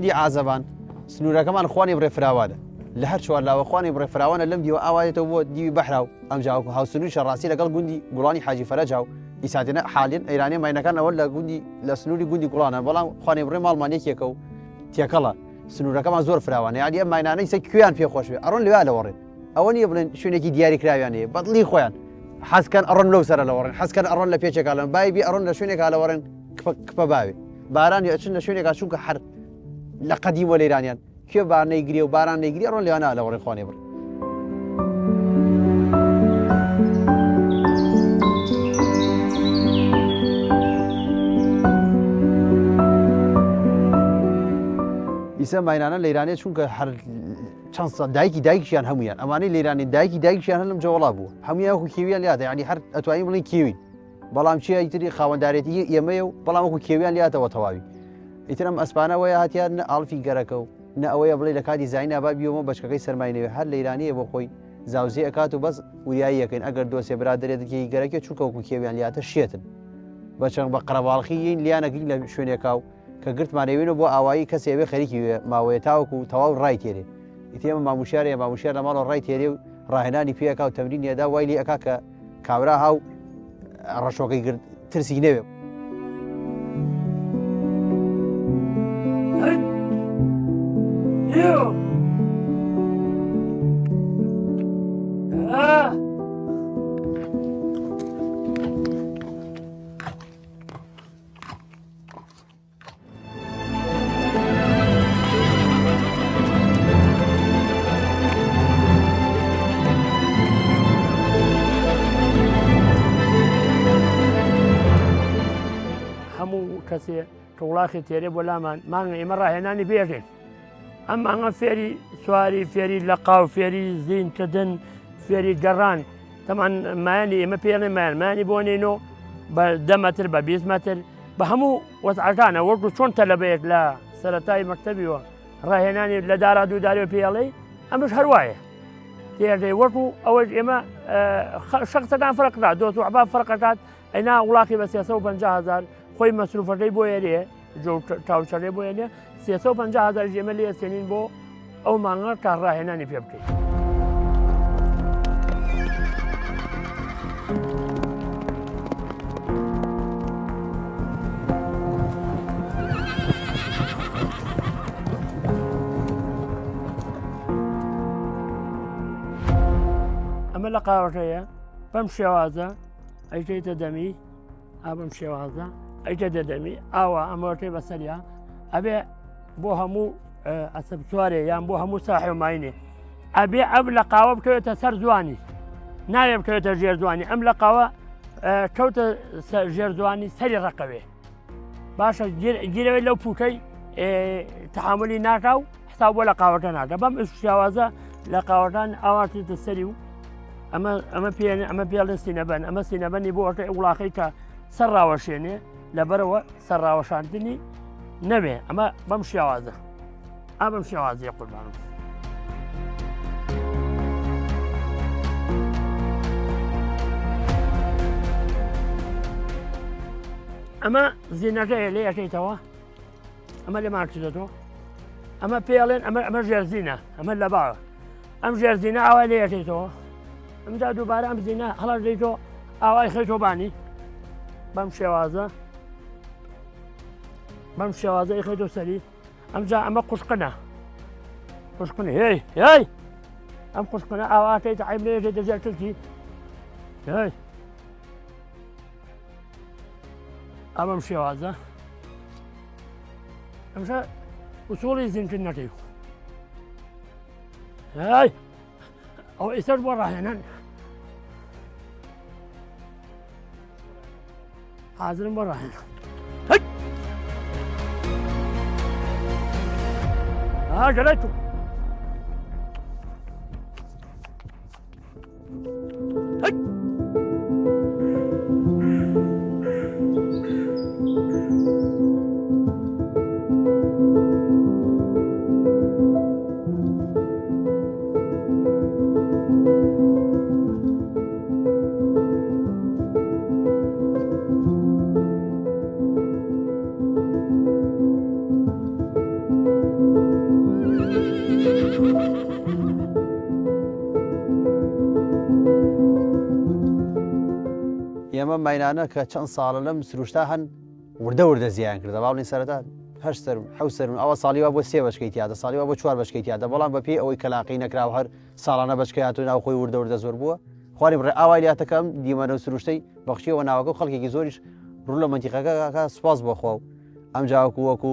گوندی ئازەبان سنوورەکەمان خوانی بڕێ فراوانە لە هەر چوارلاوە خوانی بڕێ فراوانە لەم دیوە ئاوایێتەوە بۆ دیوی بەحرا و ئەم جاوکو هاوسنووی شەڕاستی لەگەڵ گوندی گوڵانی حاجی فەرەجا و ئیساتێنە حالین ئەیرانی ماینەکان ئەوە لە سنووری گوندی گوڵانە بەڵام خوانی بڕێ ماڵمانێکێکە و تێکەڵە سنوورەکەمان زۆر فراوانە یادی ئەم ماینانەی سە کوێیان پێخۆش بێ ئەڕۆن لەوێ لەوەڕێن ئەوە نییە بڵێن شوێنێکی دیاری کراویانەیە بەدڵی خۆیان حەزکەن ئەڕۆن لەو سەرە لەوەڕێن حەزکەن ئەڕۆن لە پێچێکالن بایبی ئەڕۆن لە شوێنێکا لەوەڕێن کپە باوێ بارانی ئەچن لە شوێنێکا چونکە هەر لە قەدیمە لەیرانیان کوێ بار نەیگری و باران نەیگری ئەڕۆن لێوانە لەوەڕێن خوانێ بڕ ئیسە ماینانە لەیرانێ چونکە هەر چەند سەد دایکیان هەمویان ئەمانەی لەیرانی دایکیان هەن لەم جەوڵا بووە هەمویان وەکو کێویان لاتە یعنی هەر ئەتوانین بڵین کێوین بەڵام چیە ئیتری خاوەندارێتی ئێمەیە و بەڵام وەکو کێویان لاتەوە تەواوی ئیتر ئەم ئەسپانەوەیە هاتیان نە ئاڵفی گەرەکە و نە ئەوەیە بڵێ لە کاتی زاینە با بیەوە بەچکەکەی سەرماینەوێ هەر لەیرانیە بۆ خۆی زاوزێ ئەکات و بەس وریایی یەکەین ئەگەر دۆسێ برادرێتکی گەرەکە چووکە وەکو کێویان لاتە شێتن بەچەند بە قەرەباڵخی لیانەگەی لە شوێنێکا و کە گرتمانەوێنە بۆ ئاوایی کەسێوێ خەریکی ماوەیە تاوەکو تەواو ڕای تێرێ ئیتێمە ماموشارێ ماموشار لە ماڵەوە ڕای تێرێ و ڕاهێنانی پێکا و تەمرینێدا وای لێ ئەکا کە کابرا هاو ڕەشۆکەی گرت ترسی نەوێ کەسێ کە وڵاخی تێرێ بۆ لامان مانگە ئێمە ڕاهێنانی بێژێن ئەم مانگە فێری سواری فێری لە قاو فێری زین کردن فێری گەڕان تەمان مایانی ئێمە پێڵێ مایانی بۆنێنۆ بە 10 مەتر بە 20 مەتر بە هەموو وەزعەکانە وەکو چۆن تەلەبەیەک لە سەرەتای مەکتەبیەوە ڕاهێنانی لە دارا دوودارەوە پێڵێ ئەمەش هەروایە تێردەی وەکو ئەوەش ئێمە شخصەکان فەرقدا دۆ عبا فەرقەکات ئەینا وڵاقی بە 350,000 خۆی مەسروفەکەی بۆ ێرێ تاوچەڕێ بۆ ێنێ 350,000 ژێمە لێ سێنین بۆ ئەو مانگە کار ڕاهێنانی پێ بکەیت. ئەمە لە قاوەکەیە بەم شێوازە ئەیکەیتە دەمی ئابم شێوازە ئەیکە دەدەمی ئاوا ئەمەوەکەی بەسەریا ئەبێ بۆ هەموو ئەسب سوارێ یان بۆ هەموو ساحێماینێ ئەبێ ئەم لە قاوە بکەوێتە سەر جوانی ناوێ بکەوێتە ژێر جوانی ئەم لە قاوە کەوتە ژێر جوانی سەری ڕقەوێ باشە گیرەوەی لەو پووکەی تەحاملی ناکا و حساب بۆ لە قاوەکە ناکە بەم شێوازە لە قاوەکان ئاواتێتە سەری و ئەمە پێڵێن سینەبەن ئەمە سینەبەنی بۆ ئەەکەی وڵاقی کە سەر ڕاوەشێنێ لەبەرەوە سەر ڕاوەشاندنی نەبێ ئەمە بەم شێوازە بەم شێوازیە قوربانم. ئەمە زینەکەیە لێ یەکەیتەوە ئەمە لێ ماکردێتەوە ئەمە پێڵێن ئەمە ژێرزینە ئەمە لە باوە ئەم ژێرزینە ئاوا لێ یەکەیتەوە ئەمجا دووبارە ئەم زینە هەڵاش دەیتەوە ئاوای خەیتۆبانی بەم شێوازە خەیتۆ سەری ئەمجا ئەمە قوشقنە هی ئەم قوشقنە ئاواکەیتە عیب لێژێ دەژێر کردی هی ئەمەم شێوازە ئەمشە وسوڵی زینکردنەکەی هی ئەو ئێسەر بۆ ڕاهێنان حازرم بۆ ڕاهێنان گەلای تو ئێمە ماینانە کە چەند ساڵە لەم سروشتا هەن وردە زیان کردە باڵی سەرەتا هەشت سەر حەوت سەرون ئەوە ساڵیوە بۆ سێ بەشکەی تیادا ساڵیوە بۆ چوار بەشکەی تیادا بەڵام بە پێی ئەوەی کەلاقی نەکراوە هەر ساڵانە بەشکەی هاتوو ناو خۆی وردە زۆر بووە خوارێ بڕێ ئاوای لاتەکەم دیمەنە و سروشتەی بەخشیەوە ناوەکە و خەڵکێکی زۆریش ڕوو لە منتیقەکە سوپاس بۆخوا و ئەم جاوەکو وەکو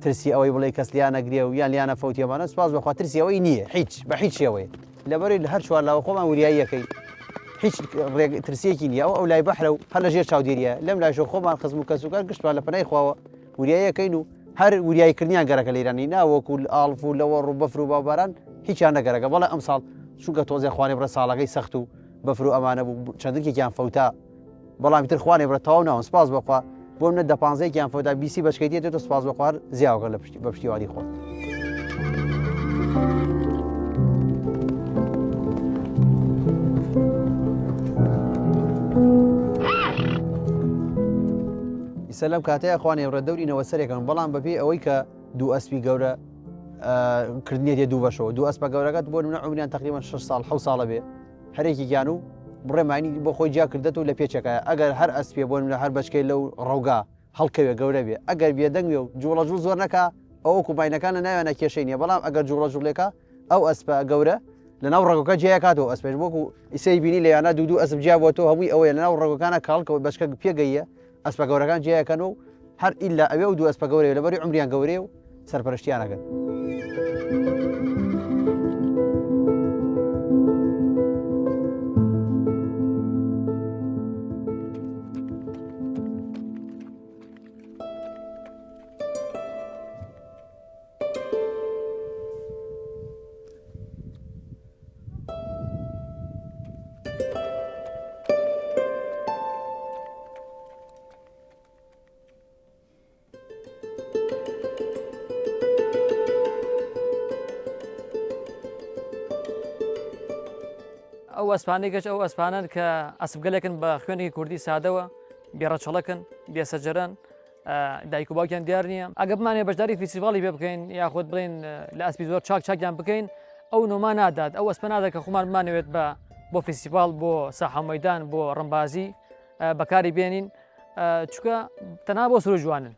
ترسی ئەوەی بڵێ کەس لیان نەگرێ و یان لیانە فەوتیەمانە سوپاس بەخوا ترسی ئەوەی نییە هیچ بە هیچ شێوەیە لەبەری هەر چوار لاوە خۆمان وریاییەکەی هیچ ترسیەکی نییە ئەو لای بەحرە و هەر لە ژێر چاودێریە لەم لاشۆ خۆمان خزم و کەسوکار گشتمان لە پەنای خواوە وریایەکەین و هەر وریاییکردنیان گەرەکە لە ئیرانی ناوەکو ئاڵف و لەوە ڕوو بەفر و باوباران هیچیان نەگەرەکە بەڵێ ئەم ساڵ چونکە تۆزێ خوانێ بڕە ساڵەکەی سەخت و بەفر و ئەمانە بوو چەندێکێکیان فەوتا بەڵامی تر خوانێ بڕە تەواو ناوم سپاس بخوا بۆ منە دە پانزەیەکیان فەوتا بیسی بەشکەی دێتێتە سپاس بخوار زیاوەکە لە بە پشتیوانی خۆ ئیسە لەم کاتەیە خوانێ ڕێ دەورینەوە سەرێکن بەڵام بەپێ ئەوەی کە دوو ئەسپی گەورە کردنیێتێ دوو بەشەوە دوو ئەسپە گەورەکەت بۆ منە عمریان تقریبان 6 ساڵ 7 ساڵە بێ هەرێکی گیان و بڕێمانی بۆ خۆی جیا کردێت و لە پێچەکە ئەگەر هەر ئەسپێ بۆ لە هەر بەشکەی لەو ڕەوگا هەڵکەوێ گەورە بێ ئەگەر بێدەنگێ و جوڵە جوڵ زۆر نەکا ئەوە کوباینەکانە ناوێنە کێشەی نیە بەڵام ئەگەر جوڵە جوڵێکە ئەو ئەسپە گەورە لە ناو ڕێگەکە جیاکاتەوە ئەسپێش بۆکو ئیسەی بینی لە یانە دوو ئەسپ جیا بۆ تۆ هەمووی ئەوەیە لە ناو ڕێگەکانە کاڵکەوە بەشکە پێگەیە ئەسپە گەورەکان جیاکەن و هەر ئیلا ئەوێ و دوو ئەسپە گەورەیە لەبەری عمریان گەورەیە و سەرپەرشتیانەکەن ئەو ئەسپانەی گەشت ئەو ئەسپانن کە ئەسبگەلێکن بە خوێنێکی کوردی سادەوە بێڕەچەڵەکن بێسەجەرن دایک و باوکیان دیار نییە ئەگە بمانێ بەشداری فیسیڤاڵی پێ بکەین یاخۆت بڵێن لە ئەسپی زۆر چاکیان بکەین ئەو نۆما نادات ئەو ئەسپە نادات کە خۆمان بمانەوێت بۆ فیسیڤال بۆ ساحە مەیدان بۆ ڕەمبازی بەکاری بێنین چونکە تەنها بۆ سرۆ جوانن.